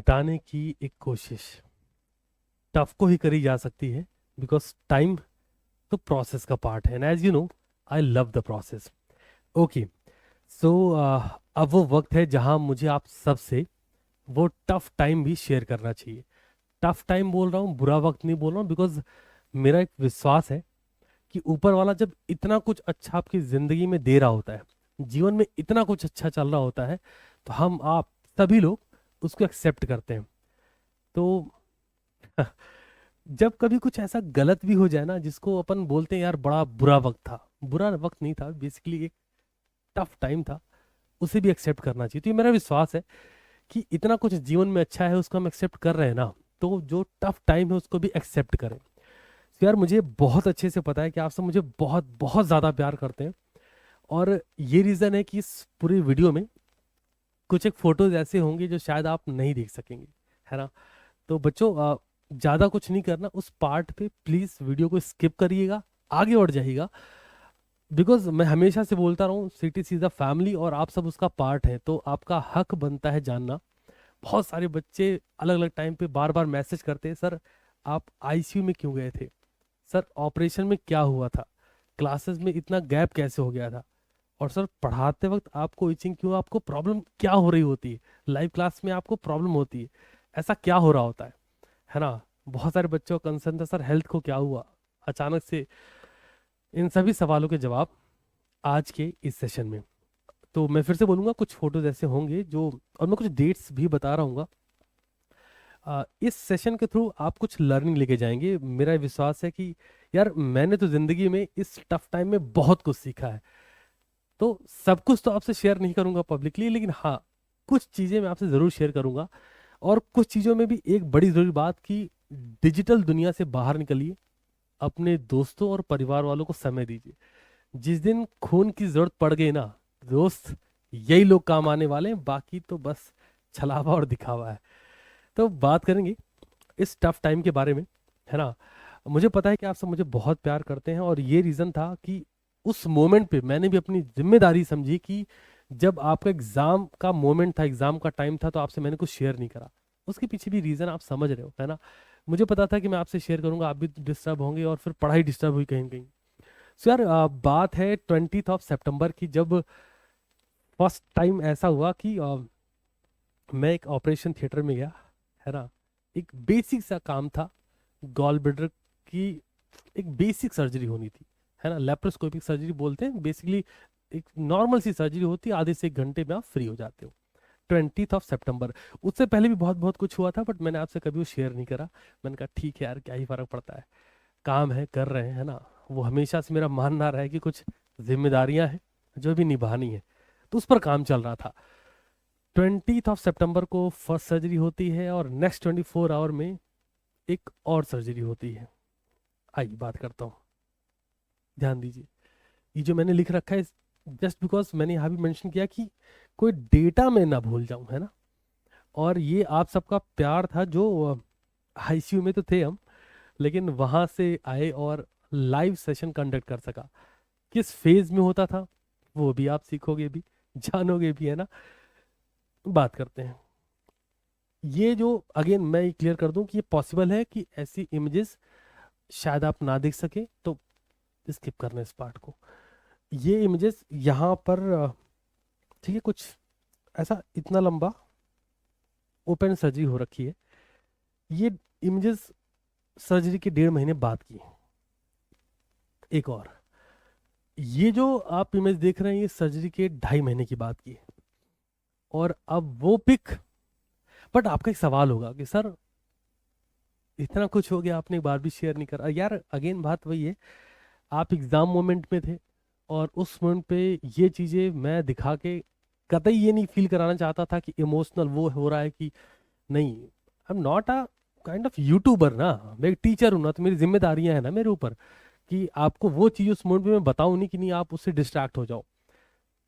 घटाने की एक कोशिश टफ को ही करी जा सकती है, बिकॉज टाइम तो प्रोसेस का पार्ट है, and as you know I love the process. Okay, so अब वो वक्त है जहां मुझे आप सबसे वो टफ टाइम भी शेयर करना चाहिए। टफ टाइम बोल रहा हूँ, बुरा वक्त नहीं बोल रहा हूँ, बिकॉज मेरा एक विश्वास है कि ऊपर वाला जब इतना कुछ अच्छा आपकी जिंदगी में दे रहा होता है, जीवन में इतना कुछ अच्छा चल रहा होता है, तो हम आप सभी लोग उसको एक्सेप्ट करते हैं। तो जब कभी कुछ ऐसा गलत भी हो जाए ना, जिसको अपन बोलते हैं यार बड़ा बुरा वक्त था, बुरा वक्त नहीं था, बेसिकली एक टफ टाइम था, उसे भी एक्सेप्ट करना चाहिए। तो ये मेरा विश्वास है कि इतना कुछ जीवन में अच्छा है, उसको हम एक्सेप्ट कर रहे हैं ना, तो जो टफ टाइम है उसको भी एक्सेप्ट करें। तो यार मुझे बहुत अच्छे से पता है कि आप सब मुझे बहुत बहुत ज़्यादा प्यार करते हैं, और ये रीज़न है कि इस पूरी वीडियो में कुछ एक फोटोज ऐसे होंगे जो शायद आप नहीं देख सकेंगे, है ना। तो बच्चों ज़्यादा कुछ नहीं करना, उस पार्ट पे प्लीज़ वीडियो को स्किप करिएगा, आगे बढ़ जाइएगा, बिकॉज मैं हमेशा से बोलता रहा हूँ सिटी इज़ अ फैमिली और आप सब उसका पार्ट है, तो आपका हक बनता है जानना। बहुत सारे बच्चे अलग अलग टाइम पे बार बार मैसेज करते हैं, सर आप आईसीयू में क्यों गए थे, सर ऑपरेशन में क्या हुआ था, क्लासेस में इतना गैप कैसे हो गया था, और सर पढ़ाते वक्त आपको इचिंग क्यों, आपको प्रॉब्लम क्या हो रही होती है, लाइव क्लास में आपको प्रॉब्लम होती है, ऐसा क्या हो रहा होता है ना। बहुत सारे बच्चों का कंसर्न था, सर हेल्थ को क्या हुआ अचानक से। इन सभी सवालों के जवाब आज के इस सेशन में। तो मैं फिर से बोलूंगा, कुछ फोटोज ऐसे होंगे जो, और मैं कुछ डेट्स भी बता रहा हूँ। इस सेशन के थ्रू आप कुछ लर्निंग लेके जाएंगे। मेरा विश्वास है कि यार मैंने तो जिंदगी में इस टफ टाइम में बहुत कुछ सीखा है, तो सब कुछ तो आपसे शेयर नहीं करूंगा पब्लिकली, लेकिन हाँ कुछ चीज़ें मैं आपसे ज़रूर शेयर करूंगा। और कुछ चीज़ों में भी एक बड़ी ज़रूरी बात कि डिजिटल दुनिया से बाहर निकलिए, अपने दोस्तों और परिवार वालों को समय दीजिए। जिस दिन खून की जरूरत पड़ गई ना दोस्त, यही लोग काम आने वाले हैं, बाकी तो बस छलावा और दिखावा है। तो बात करेंगे इस टफ टाइम के बारे में, है ना। मुझे पता है कि आप सब मुझे बहुत प्यार करते हैं, और ये रीज़न था कि उस मोमेंट पे मैंने भी अपनी जिम्मेदारी समझी कि जब आपका एग्ज़ाम का मोमेंट था, एग्ज़ाम का टाइम था, तो आपसे मैंने कुछ शेयर नहीं करा। उसके पीछे भी रीज़न आप समझ रहे हो, है ना। मुझे पता था कि मैं आपसे शेयर करूंगा, आप भी डिस्टर्ब होंगे, और फिर पढ़ाई डिस्टर्ब हुई कहीं ना कहीं। सो यार बात है 20 सितंबर की, जब फर्स्ट टाइम ऐसा हुआ कि मैं एक ऑपरेशन थिएटर में गया, है ना। एक बेसिक सा काम था, गॉल ब्लैडर की एक बेसिक सर्जरी होनी थी, है ना। लेप्रोस्कोपिक सर्जरी बोलते हैं बेसिकली, एक नॉर्मल सी सर्जरी होती है, आधे से 1 घंटे में आप फ्री हो जाते हो। 20 सितंबर, उससे पहले भी बहुत बहुत कुछ हुआ था, बट मैंने आपसे कभी वो शेयर नहीं करा। मैंने कहा ठीक है यार, क्या ही फर्क पड़ता है, काम है कर रहे हैं, है ना। वो हमेशा से मेरा मानना रहा है कि कुछ जिम्मेदारियां हैं जो भी निभानी है, तो उस पर काम चल रहा था। 20 सितंबर को फर्स्ट सर्जरी होती है, और नेक्स्ट 24 आवर में एक और सर्जरी होती है। आइए बात करता हूँ, ध्यान दीजिए। ये जो मैंने लिख रखा है, जस्ट बिकॉज मैंने यहाँ भी मेंशन किया कि कोई डेटा मैं ना भूल जाऊं, है ना। और ये आप सबका प्यार था, जो आईसीयू में तो थे हम, लेकिन वहां से आए और लाइव सेशन कंडक्ट कर सका। किस फेज में होता था वो भी आप सीखोगे भी, जानोगे भी, है ना। बात करते हैं। ये जो, अगेन मैं ये क्लियर कर दूं कि ये पॉसिबल है कि ऐसी इमेजेस शायद आप ना देख सके, तो स्किप करना इस पार्ट को। ये इमेजेस यहाँ पर ठीक है, कुछ ऐसा इतना लंबा ओपन सर्जरी हो रखी है। ये इमेजेस सर्जरी के 1.5 महीने बाद की है। एक और, ये जो आप इमेज देख रहे हैं, ये सर्जरी के 2.5 महीने की बात की है। और अब वो पिक, बट आपका एक सवाल होगा कि सर इतना कुछ हो गया, आपने एक बार भी शेयर नहीं करा। यार अगेन बात वही है, आप एग्जाम मोमेंट में थे, और उस मोमेंट पे ये चीज़ें मैं दिखा के कतई ये नहीं फील कराना चाहता था कि इमोशनल वो हो रहा है कि नहीं। I am not a kind of YouTuber ना, मैं एक टीचर हूँ ना, तो मेरी जिम्मेदारियां हैं ना मेरे ऊपर, कि आपको वो चीज़ उस मोमेंट पे मैं बताऊँ नहीं, कि नहीं आप उससे डिस्ट्रैक्ट हो जाओ।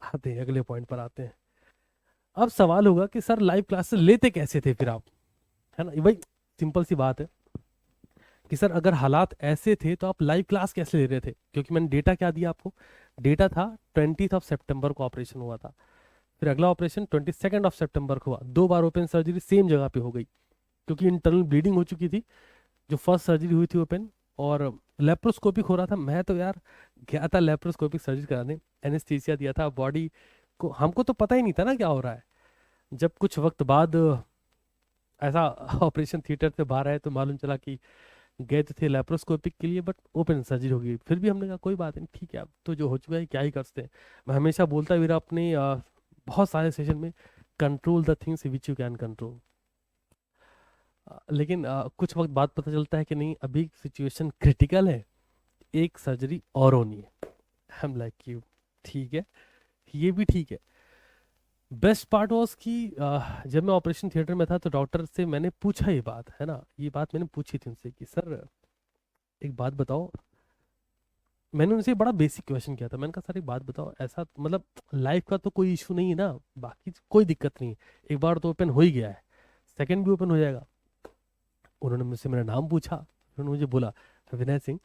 आते हैं अगले पॉइंट पर आते हैं। अब सवाल होगा कि सर लाइव क्लासेस लेते कैसे थे फिर आप, है ना। भाई सिंपल सी बात है कि सर अगर हालात ऐसे थे तो आप लाइव क्लास कैसे ले रहे थे, क्योंकि मैंने डेटा क्या दिया आपको, डेटा था 20 सितंबर को ऑपरेशन हुआ था, फिर अगला ऑपरेशन 22 सितंबर को हुआ, 2 बार ओपन सर्जरी सेम जगह पे हो गई क्योंकि इंटरनल ब्लीडिंग हो चुकी थी जो फर्स्ट सर्जरी हुई थी ओपन, और लेप्रोस्कोपिक हो रहा था। मैं तो यार गया था लेप्रोस्कोपिक सर्जरी कराने, एनेस्थीसिया दिया था बॉडी को, हमको तो पता ही नहीं था ना क्या हो रहा है। जब कुछ वक्त बाद ऐसा ऑपरेशन थिएटर से बाहर आए तो मालूम चला कि गए तो थे लेप्रोस्कोपिक के लिए बट ओपन सर्जरी हो गई। फिर भी हमने कहा कोई बात नहीं, ठीक है अब तो जो हो चुका है क्या ही कर सकते हैं। मैं हमेशा बोलता मेरा अपने बहुत सारे सेशन में, control the things which you can control. लेकिन कुछ वक्त बाद पता चलता है कि नहीं अभी सिचुएशन क्रिटिकल है, एक सर्जरी और होनी है। हम लाइक यू ठीक है, ये भी ठीक है। बेस्ट पार्ट वॉज कि जब मैं ऑपरेशन थिएटर में था तो डॉक्टर से मैंने पूछा ये बात, है ना, ये बात मैंने पूछी थी उनसे कि सर एक बात बताओ। मैंने उनसे बड़ा बेसिक क्वेश्चन किया था, मैंने कहा सर एक बात बताओ, ऐसा मतलब लाइफ का तो कोई इशू नहीं है ना, बाकी कोई दिक्कत नहीं है, एक बार तो ओपन हो ही गया है, सेकंड भी ओपन हो जाएगा। उन्होंने मुझसे मेरा नाम पूछा, उन्होंने मुझे बोला विनय सिंह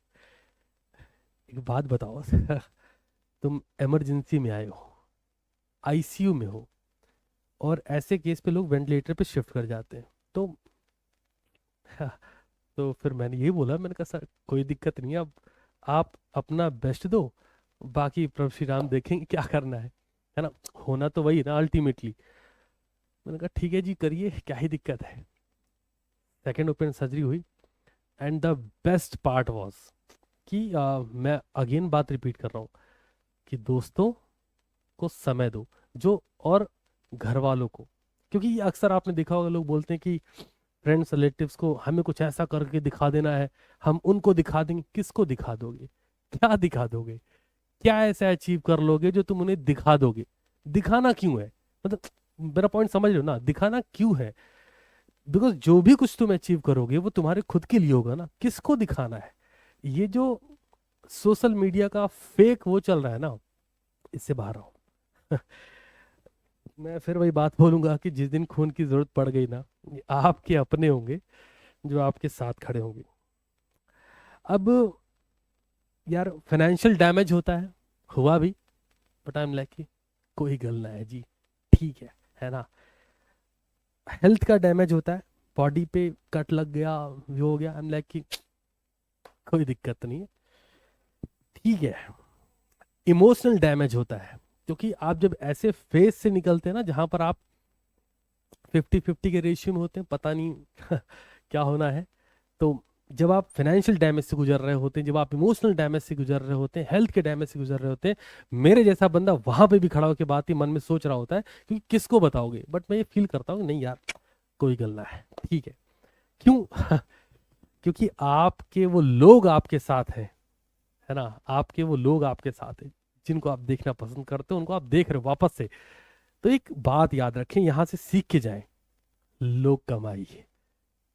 एक बात बताओ तुम इमरजेंसी में आए हो, आईसीयू में हो, और ऐसे केस पे लोग वेंटिलेटर पे शिफ्ट कर जाते हैं, तो तो फिर मैंने यही बोला, मैंने कहा सर कोई दिक्कत नहीं है, अब आप अपना बेस्ट दो, बाकी प्रभु श्री राम देखेंगे क्या करना है ना, होना तो वही ना अल्टीमेटली। मैंने कहा ठीक है जी करिए, क्या ही दिक्कत है। सेकेंड ओपन सर्जरी हुई and the best part was कि मैं अगेन बात रिपीट कर रहा हूँ कि दोस्तों को समय दो, जो और घर वालों को, क्योंकि ये अक्सर आपने देखा होगा लोग बोलते हैं कि फ्रेंड्स रिलेटिव्स को हमें कुछ ऐसा करके दिखा देना है, हम उनको दिखा देंगे। किसको दिखा दोगे, क्या दिखा दोगे, क्या ऐसा अचीव कर लोगे जो तुम उन्हें दिखा दोगे, दिखाना क्यों है, मतलब मेरा पॉइंट समझ लो ना, दिखाना क्यों है। बिकॉज जो भी कुछ तुम अचीव करोगे वो तुम्हारे खुद के लिए होगा ना, किसको दिखाना है। ये जो सोशल मीडिया का फेक वो चल रहा है ना, इससे बाहर आओ। मैं फिर वही बात बोलूंगा कि जिस दिन खून की जरूरत पड़ गई ना, ये आपके अपने होंगे जो आपके साथ खड़े होंगे। अब यार फाइनेंशियल डैमेज होता है, हुआ भी, बट आई एम लाइक कोई गल ना है जी, ठीक है ना। हेल्थ का डैमेज होता है, बॉडी पे कट लग गया, ये हो गया, आई एम लाइक कोई दिक्कत नहीं है, ठीक है। इमोशनल डैमेज होता है क्योंकि आप जब ऐसे फेज से निकलते हैं ना जहां पर आप 50-50 के रेशियो में होते हैं, पता नहीं क्या होना है, तो जब आप फाइनेंशियल डैमेज से गुजर रहे होते हैं, जब आप इमोशनल डैमेज से गुजर रहे होते हैं, हेल्थ के डैमेज से गुजर रहे होते हैं, मेरे जैसा बंदा वहां पे भी खड़ा होकर बात ही मन में सोच रहा होता है क्योंकि किसको बताओगे, बट मैं ये फील करता हूँ नहीं यार कोई गलना है, ठीक है। क्यों क्योंकि आपके वो लोग आपके साथ हैं, है ना, आपके वो लोग आपके साथ हैं जिनको आप देखना पसंद करते हो, उनको आप देख रहे हो वापस से। तो एक बात याद रखें, यहां से सीख के जाएं, लोग कमाइए,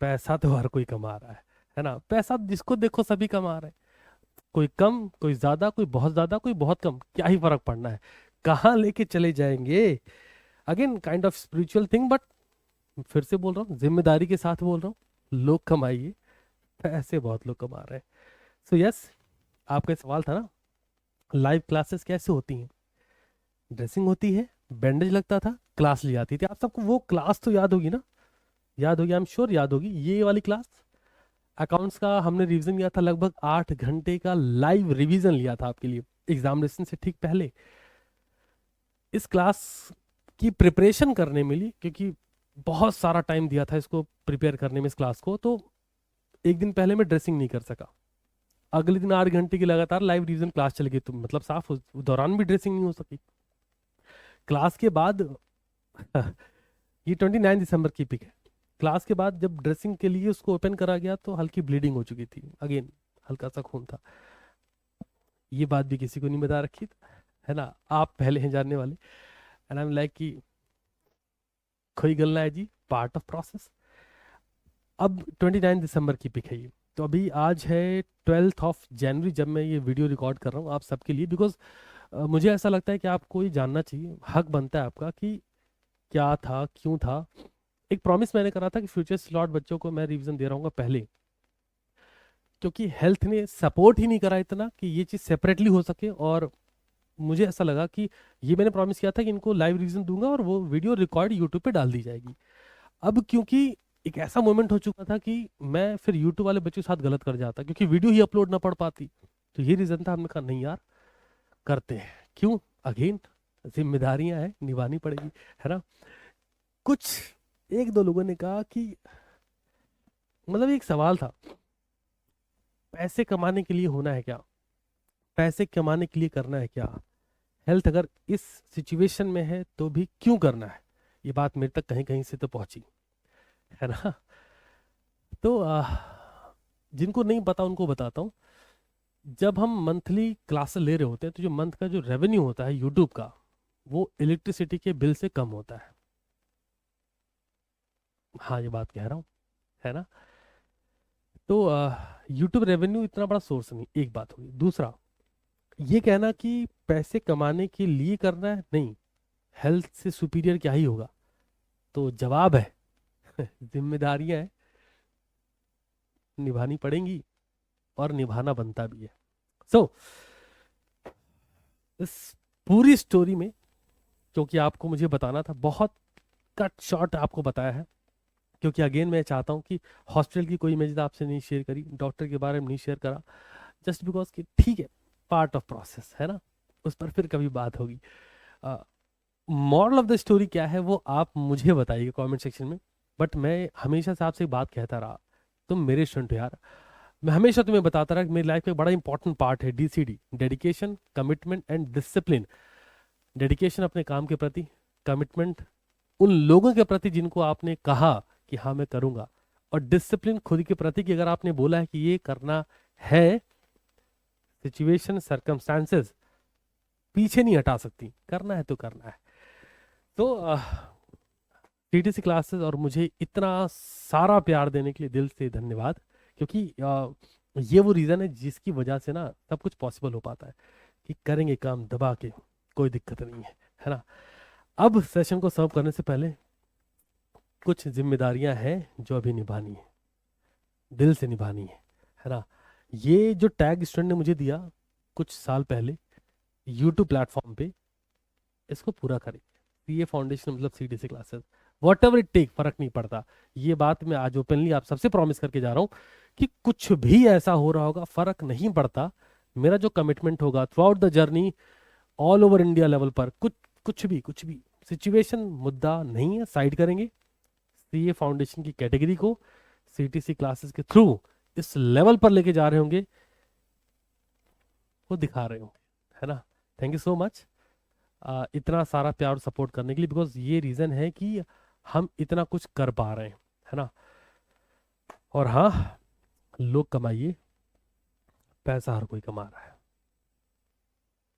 पैसा तो हर कोई कमा रहा है ना, पैसा जिसको देखो सभी कमा रहे हैं, कोई कम कोई ज्यादा, कोई बहुत ज्यादा कोई बहुत कम, क्या ही फर्क पड़ना है, कहाँ लेके चले जाएंगे। Again kind of spiritual thing, but फिर से बोल रहा हूँ, जिम्मेदारी के साथ बोल रहा हूँ, लोग कमाइए, पैसे बहुत लोग कमा रहे हैं। सो यस, आपका सवाल था ना लाइव क्लासेस कैसे होती हैं। ड्रेसिंग होती है, बैंडेज लगता था, क्लास ली जाती थी। आप सबको वो क्लास तो याद होगी ना, याद होगी, आई एम श्योर याद होगी, ये वाली क्लास अकाउंट्स का हमने रिवीजन किया था, लगभग 8 घंटे का लाइव रिवीजन लिया था आपके लिए एग्जामिनेशन से ठीक पहले। इस क्लास की प्रिपरेशन करने में लिए, क्योंकि बहुत सारा टाइम दिया था इसको प्रिपेयर करने में इस क्लास को, तो एक दिन पहले मैं ड्रेसिंग नहीं कर सका। अगले दिन 8 घंटे की लगातार लाइव रिवीजन क्लास चल गई, तो मतलब साफ उस दौरान भी ड्रेसिंग नहीं हो सकी। क्लास के बाद ये 29 दिसंबर की पिक है, क्लास के बाद जब ड्रेसिंग के लिए उसको ओपन करा गया तो हल्की ब्लीडिंग हो चुकी थी, अगेन हल्का सा खून था। ये बात भी किसी को नहीं बता रखी, है ना, आप पहले हैं जानने वाले। एंड आई एम लाइक कि कोई गलना है जी, पार्ट ऑफ प्रोसेस। अब 29 दिसंबर की पिक है ये, तो अभी आज है 12 जनवरी जब मैं ये वीडियो रिकॉर्ड कर रहा हूँ आप सबके लिए, बिकॉज मुझे ऐसा लगता है कि आपको ये जानना चाहिए, हक बनता है आपका कि क्या था क्यों था। एक प्रॉमिस मैंने करा था कि फ्यूचर स्लॉट बच्चों को मैं रिवीजन दे रहा हूँ पहले, क्योंकि हेल्थ ने सपोर्ट ही नहीं करा इतना कि ये चीज़ सेपरेटली हो सके और मुझे ऐसा लगा कि ये मैंने प्रॉमिस किया था कि इनको लाइव रीजन दूंगा और वो वीडियो रिकॉर्ड यूट्यूब पे डाल दी जाएगी। अब क्योंकि एक ऐसा मोमेंट हो चुका था कि मैं फिर यूट्यूब वाले बच्चों के साथ गलत कर जाता क्योंकि वीडियो ही अपलोड ना पड़ पाती, तो ये रीज़न था। हमने कहा नहीं यार, करते हैं। क्यों? अगेन जिम्मेदारियां हैं, निभानी पड़ेगी, है ना। कुछ एक दो लोगों ने कहा कि मतलब एक सवाल था, पैसे कमाने के लिए होना है क्या, पैसे कमाने के लिए करना है क्या, हेल्थ अगर इस सिचुएशन में है तो भी क्यों करना है। ये बात मेरे तक कहीं कहीं से तो पहुंची, है ना। तो जिनको नहीं पता उनको बताता हूँ। जब हम मंथली क्लासेस ले रहे होते हैं तो जो मंथ का जो रेवेन्यू होता है यूट्यूब का, वो इलेक्ट्रिसिटी के बिल से कम होता है। हाँ, ये बात कह रहा हूँ, है ना। तो यूट्यूब रेवेन्यू इतना बड़ा सोर्स नहीं, एक बात होगी। दूसरा, ये कहना कि पैसे कमाने के लिए करना है, नहीं, हेल्थ से सुपीरियर क्या ही होगा। तो जवाब है जिम्मेदारियां हैं, निभानी पड़ेंगी और निभाना बनता भी है। सो इस पूरी स्टोरी में, क्योंकि आपको मुझे बताना था, बहुत कट शॉर्ट आपको बताया है, क्योंकि अगेन मैं चाहता हूँ कि हॉस्पिटल की कोई इमेज आपसे नहीं शेयर करी, डॉक्टर के बारे में नहीं शेयर करा, जस्ट बिकॉज कि ठीक है, पार्ट ऑफ प्रोसेस है ना, उस पर फिर कभी बात होगी। मॉरल ऑफ द स्टोरी क्या है वो आप मुझे बताइए कमेंट सेक्शन में। बट मैं हमेशा से आपसे एक बात कहता रहा, तुम मेरे स्टूडेंट हो यार। मैं हमेशा तुम्हें बताता रहा कि मेरी लाइफ का एक बड़ा इंपॉर्टेंट पार्ट है DCD, dedication, commitment and discipline. Dedication अपने काम के प्रति, कमिटमेंट उन लोगों के प्रति जिनको आपने कहा कि हाँ मैं करूंगा, और डिसिप्लिन खुद के प्रति कि अगर आपने बोला है कि ये करना है, सिचुएशन सर्कमस्टांसेस पीछे नहीं हटा सकती, करना है तो करना है। तो TTC क्लासेस और मुझे इतना सारा प्यार देने के लिए दिल से धन्यवाद, क्योंकि ये वो रीज़न है जिसकी वजह से ना सब कुछ पॉसिबल हो पाता है कि करेंगे काम दबा के, कोई दिक्कत नहीं है ना। अब सेशन को सर्व करने से पहले कुछ जिम्मेदारियां हैं जो अभी निभानी है, दिल से निभानी है ना। ये जो टैग स्टूडेंट ने मुझे दिया कुछ साल पहले यूट्यूब प्लेटफॉर्म पे, इसको पूरा करें। CA फाउंडेशन मतलब CTC classes, whatever it take, फर्क नहीं पड़ता। ये बात मैं आज ओपनली आप सबसे प्रॉमिस करके जा रहा हूँ कि कुछ भी ऐसा हो रहा होगा, फर्क नहीं पड़ता। मेरा जो कमिटमेंट होगा through out the journey, all over India level पर, कुछ भी सिचुएशन मुद्दा नहीं है, साइड करेंगे। CA फाउंडेशन की कैटेगरी को CTC क्लासेस के थ्रू इस लेवल पर लेके जा रहे होंगे, वो दिखा रहे होंगे, है ना। थैंक यू सो मच इतना सारा प्यार और सपोर्ट करने के लिए, बिकॉज ये रीज़न है कि हम इतना कुछ कर पा रहे हैं, है ना। और हाँ, लोग कमाइए, पैसा हर कोई कमा रहा है।